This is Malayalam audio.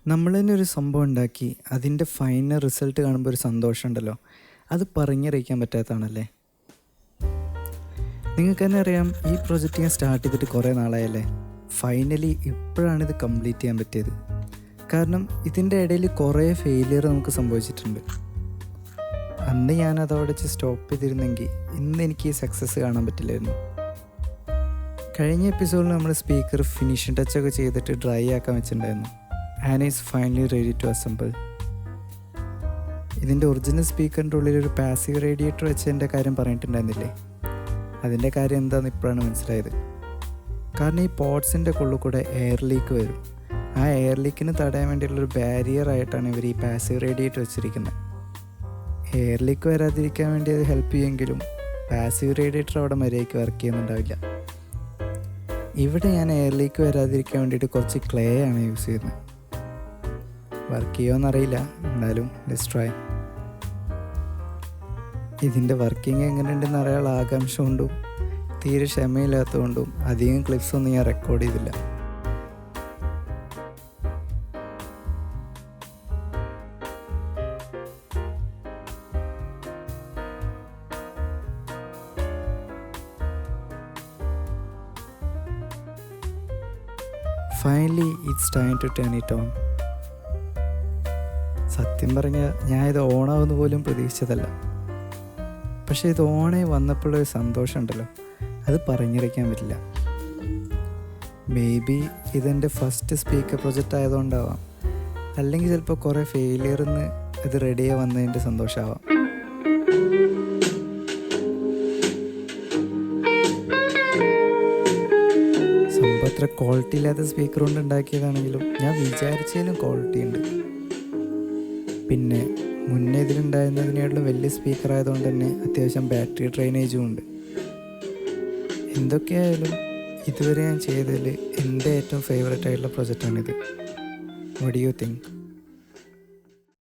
നമ്മൾ തന്നെ ഒരു സംഭവം ഉണ്ടാക്കി അതിൻ്റെ ഫൈനൽ റിസൾട്ട് കാണുമ്പോൾ ഒരു സന്തോഷമുണ്ടല്ലോ, അത് പറഞ്ഞറിയിക്കാൻ പറ്റാത്തതാണല്ലേ. നിങ്ങൾക്ക് തന്നെ അറിയാം, ഈ പ്രൊജക്റ്റ് ഞാൻ സ്റ്റാർട്ട് ചെയ്തിട്ട് കുറേ നാളായല്ലേ. ഫൈനലി ഇപ്പോഴാണ് ഇത് കംപ്ലീറ്റ് ചെയ്യാൻ പറ്റിയത്. കാരണം ഇതിൻ്റെ ഇടയിൽ കുറേ ഫെയിലിയർ നമുക്ക് സംഭവിച്ചിട്ടുണ്ട്. അന്ന് ഞാനതവിടെ വെച്ച് സ്റ്റോപ്പ് ചെയ്തിരുന്നെങ്കിൽ ഇന്ന് എനിക്ക് ഈ സക്സസ് കാണാൻ പറ്റില്ലായിരുന്നു. കഴിഞ്ഞ എപ്പിസോഡിൽ നമ്മൾ സ്പീക്കർ ഫിനിഷിംഗ് ടച്ചൊക്കെ ചെയ്തിട്ട് ഡ്രൈ ആക്കാൻ വെച്ചിട്ടുണ്ടായിരുന്നു. And is finally ready to assemble. ഇതിൻ്റെ ഒറിജിനൽ സ്പീക്കറിൻ്റെ ഉള്ളിൽ ഒരു പാസീവ് റേഡിയേറ്റർ വെച്ചതിൻ്റെ കാര്യം പറഞ്ഞിട്ടുണ്ടായിരുന്നില്ലേ? അതിൻ്റെ കാര്യം എന്താണെന്ന് ഇപ്പോഴാണ് മനസ്സിലായത്. കാരണം ഈ പോട്ട്സിൻ്റെ ഉള്ളിൽ കൂടെ എയർ ലീക്ക് വരും. ആ എയർ ലീക്കിന് തടയാൻ വേണ്ടിയുള്ളൊരു ബാരിയർ ആയിട്ടാണ് ഇവർ ഈ പാസീവ് റേഡിയേറ്റർ വെച്ചിരിക്കുന്നത്. എയർ ലീക്ക് വരാതിരിക്കാൻ വേണ്ടി അത് ഹെൽപ്പ് ചെയ്യുമെങ്കിലും പാസീവ് റേഡിയേറ്റർ അവിടെ മര്യാദയ്ക്ക് വർക്ക് ചെയ്യുന്നുണ്ടാവില്ല. ഇവിടെ ഞാൻ എയർ ലീക്ക് വരാതിരിക്കാൻ വേണ്ടിയിട്ട് കുറച്ച് ക്ലേ ആണ് യൂസ് ചെയ്യുന്നത്. വർക്ക് ചെയ്യുമോയെന്നറിയില്ല, എന്നാലും ലെറ്റ്സ് ട്രൈ. ഇതിൻ്റെ വർക്കിംഗ് എങ്ങനെയുണ്ടെന്ന് അറിയാനുള്ള ആകാംക്ഷ കൊണ്ടും തീരെ ക്ഷമയില്ലാത്തതുകൊണ്ടും അധികം ക്ലിപ്സൊന്നും ഞാൻ റെക്കോർഡ് ചെയ്തില്ല. Finally it's time to turn it on. സത്യം പറഞ്ഞാൽ ഞാൻ ഇത് ഓണാവുന്ന പോലും പ്രതീക്ഷിച്ചതല്ല. പക്ഷേ ഇത് ഓണായി വന്നപ്പോഴൊരു സന്തോഷമുണ്ടല്ലോ, അത് പറഞ്ഞറിയിക്കാൻ പറ്റില്ല. മേ ബി ഇതെൻ്റെ ഫസ്റ്റ് സ്പീക്കർ പ്രൊജക്റ്റ് ആയതുകൊണ്ടാവാം, അല്ലെങ്കിൽ ചിലപ്പോൾ കുറേ ഫെയിലിയറിൽ നിന്ന് ഇത് റെഡിയായി വന്നതിൻ്റെ സന്തോഷമാവാം. സംഭവം അത്ര ക്വാളിറ്റി ഇല്ലാത്ത സ്പീക്കർ കൊണ്ട് ഉണ്ടാക്കിയതാണെങ്കിലും ഞാൻ വിചാരിച്ചതിലും ക്വാളിറ്റി ഉണ്ട്. പിന്നെ മുന്നേ ഇതിലുണ്ടായിരുന്നതിനേക്കാളും വലിയ സ്പീക്കർ ആയതുകൊണ്ട് തന്നെ അത്യാവശ്യം ബാറ്ററി ഡ്രെയിനേജും ഉണ്ട്. എന്തൊക്കെയായാലും ഇതുവരെ ഞാൻ ചെയ്തതിൽ എൻ്റെ ഏറ്റവും ഫേവറേറ്റ് ആയിട്ടുള്ള പ്രൊജക്റ്റാണിത്. What do you think?